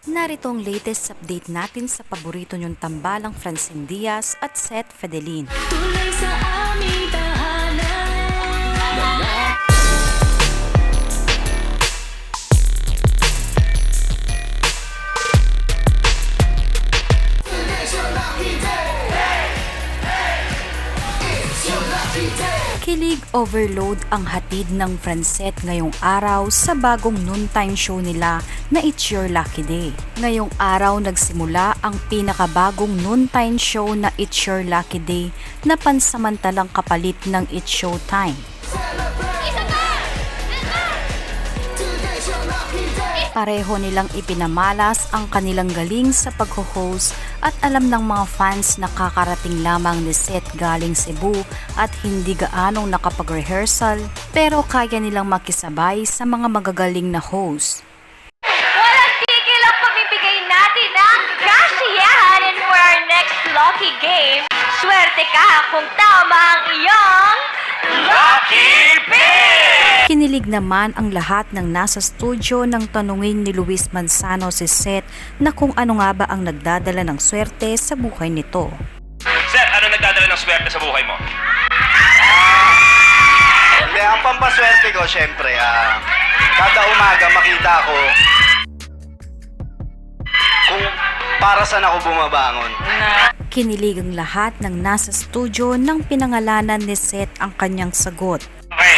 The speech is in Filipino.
Narito ang latest update natin sa paborito niyong tambalang Francine Diaz at Seth Fedelin. Tulay sa aming tahanan. Kilig overload ang hatid ng Francette ngayong araw sa bagong noontime show nila na It's Your Lucky Day. Ngayong araw nagsimula ang pinakabagong noontime show na It's Your Lucky Day na pansamantalang kapalit ng It's Showtime. Pareho nilang ipinamalas ang kanilang galing sa pag-host at alam ng mga fans na kakarating lamang ni Seth galing Cebu at hindi gaanong nakapag-rehearsal pero kaya nilang makisabay sa mga magagaling na host. Walang tigil ang pamibigay natin ng kasiyahan, and for our next lucky game, swerte ka kung tama ang iyong Lucky Pick! Kinilig naman ang lahat ng nasa studio nang tanungin ni Luis Manzano si Seth na kung ano nga ba ang nagdadala ng swerte sa buhay nito. Seth, ano nagdadala ng swerte sa buhay mo? Hindi, ang pampaswerte ko, syempre, kada umaga makita ko kung para saan ako bumabangon. Kinilig ang lahat ng nasa studio nang pinangalanan ni Seth ang kanyang sagot. Okay,